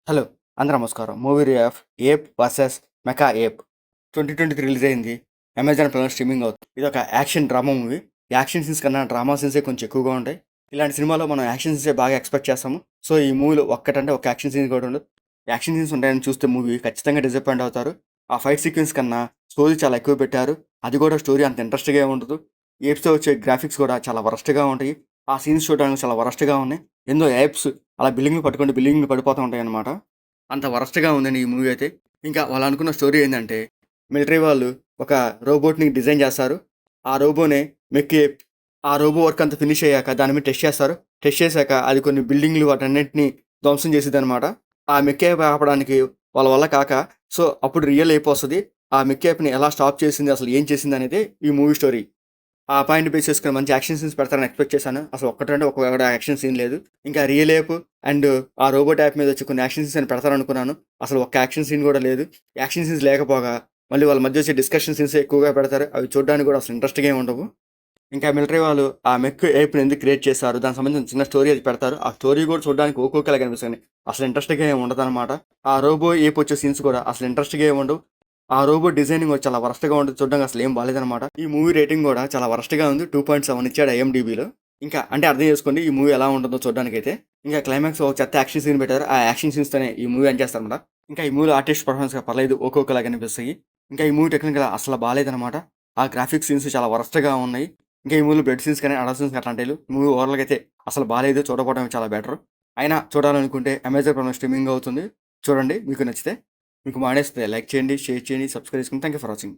Hello! అందరూ నమస్కారం. Movie review of 'app versus mecha app' 2023 release అయింది. అమెజాన్ ప్రైమ్‌లో స్ట్రీమింగ్ అవుతుంది. ఇదొక action drama movie. Action scenes కన్నా డ్రామా సీన్సే కొంచెం ఎక్కువగా ఉంటాయి. ఇలాంటి సినిమాలో మనం యాక్షన్ సీన్సే బాగా ఎక్స్‌పెక్ట్ చేస్తాము. సో, ఈ మూవీలో ఒక్కటంటే ఒక యాక్షన్ సీన్ కూడా ఉండదు. యాక్షన్ సీన్స్ ఉంటాయని చూస్తే మూవీ ఖచ్చితంగా డిసప్పాయింట్ అవుతారు. ఆ ఫైట్ సీక్వెన్స్ కన్నా స్టోరీ చాలా ఎక్కువ పెట్టారు. అది కూడా స్టోరీ అంత ఇంట్రెస్ట్‌గా ఏమి ఉండదు. ఏప్స్‌లో వచ్చే గ్రాఫిక్స్ కూడా చాలా వరస్ట్‌గా ఉంటాయి. ఆ సీన్స్ చూడడానికి చాలా వరస్ట్‌గా ఉన్నాయి. ఏందో ఏప్స్ అలా బిల్డింగ్‌లు పట్టుకుంటే బిల్డింగ్‌లు పడిపోతూ ఉంటాయన్నమాట. అంత వరస్ట్‌గా ఉందండి ఈ మూవీ అయితే. ఇంకా వాళ్ళు అనుకున్న స్టోరీ ఏందంటే, మిలిటరీ వాళ్ళు ఒక రోబోట్‌ని డిజైన్ చేస్తారు. ఆ రోబోనే మెక్కేప్. ఆ రోబో వర్క్ అంతా ఫినిష్ అయ్యాక దాని మీద టెస్ట్ చేస్తారు. టెస్ట్ చేశాక అది కొన్ని బిల్డింగ్‌లు వాటన్నిటిని ధ్వంసం చేసిద్దనమాట. ఆ మెక్కేప్ ఆపడానికి వాళ్ళ వల్ల కాక, సో, అప్పుడు రియల్ ఏప్ వస్తది. ఆ మెక్కేప్‌ని ఎలా స్టాప్ చేసింది, అసలు ఏం చేసిందనేదే ఈ మూవీ స్టోరీ. ఆ పాయింట్ బేస్ చేసుకొని మంచి యాక్షన్ సీన్స్ పెడతారని ఎక్స్పెక్ట్ చేశాను. అసలు ఒక్కటంటే ఒక యాక్షన్ సీన్ లేదు. ఇంకా రియల్ ఏప్ అండ్ ఆ రోబోట్ యాప్ మీద వచ్చి కొన్ని యాక్షన్ సీన్స్ అని పెడతారనుకున్నాను. అసలు ఒక్క యాక్షన్ సీన్ కూడా లేదు. యాక్షన్ సీన్స్ లేకపోగా మళ్ళీ వాళ్ళ మధ్య వచ్చే డిస్కషన్ సీన్స్ ఎక్కువగా పెడతారు. అవి చూడడానికి కూడా అసలు ఇంట్రెస్ట్‌గా ఏమి ఉండవు. ఇంకా మిలిటరీ వాళ్ళు ఆ మెక్ ఏప్‌ని ఎందుకు క్రియేట్ చేశారు, దానికి సంబంధించిన చిన్న స్టోరీ అది పెడతారు. ఆ స్టోరీ కూడా చూడడానికి ఒక్కొక్కలాగా కనిపిస్తుంది. అసలు ఇంట్రెస్ట్‌గా ఏమి ఉండదనమాట. ఆ రోబో ఏప్ వచ్చే సీన్స్ కూడా అసలు ఇంట్రెస్ట్‌గా ఏమి ఉండవు. ఆ రోబో డిజైనింగ్ కూడా చాలా వరస్ట్‌గా ఉంటుంది. చూడడానికి అసలు ఏం బాలేదనమాట. ఈ మూవీ రేటింగ్ కూడా చాలా వరస్ట్‌గా ఉంది. 2.7 ఇచ్చాడు ఐఎండీబీలో. ఇంకా అంటే అర్థం చేసుకోండి ఈ మూవీ ఎలా ఉంటుందో చూడడానికైతే. ఇంకా క్లైమాక్స్ ఒక చెత్త యాక్షన్ సీన్ పెట్టారు. ఆ యాక్షన్ సీన్స్‌తోనే ఈ మూవీ ఎండ్ చేస్తారనమాట. ఇంకా ఈ మూవీలో ఆర్టిస్ట్ పర్ఫార్మెన్స్ పర్లేదు ఒక్కొక్కలాగా అనిపిస్తాయి. ఇంకా ఈ మూవీ టెక్నికల్‌గా అసలు బాలేదనమాట. ఆ గ్రాఫిక్స్ సీన్స్ చాలా వరస్ట్‌గా ఉన్నాయి. ఇంకా ఈ మూవీలో బ్లడ్ సీన్స్ కానీ, అడల్ట్ సీన్స్ అట్లాంటివి లేవు. మూవీ ఓవరాల్‌గా అయితే అసలు బాలేదు. చూడకపోవడమే చాలా బెటర్. అయినా చూడాలనుకుంటే అమెజాన్ ప్రైమ్‌లో స్ట్రీమింగ్ అవుతుంది. చూడండి మీకు నచ్చితే. మీకు మానేస్తే లైక్ చేయండి, షేర్ చేయండి, సబ్స్క్రైబ్ చేసుకోండి. Thank you for watching.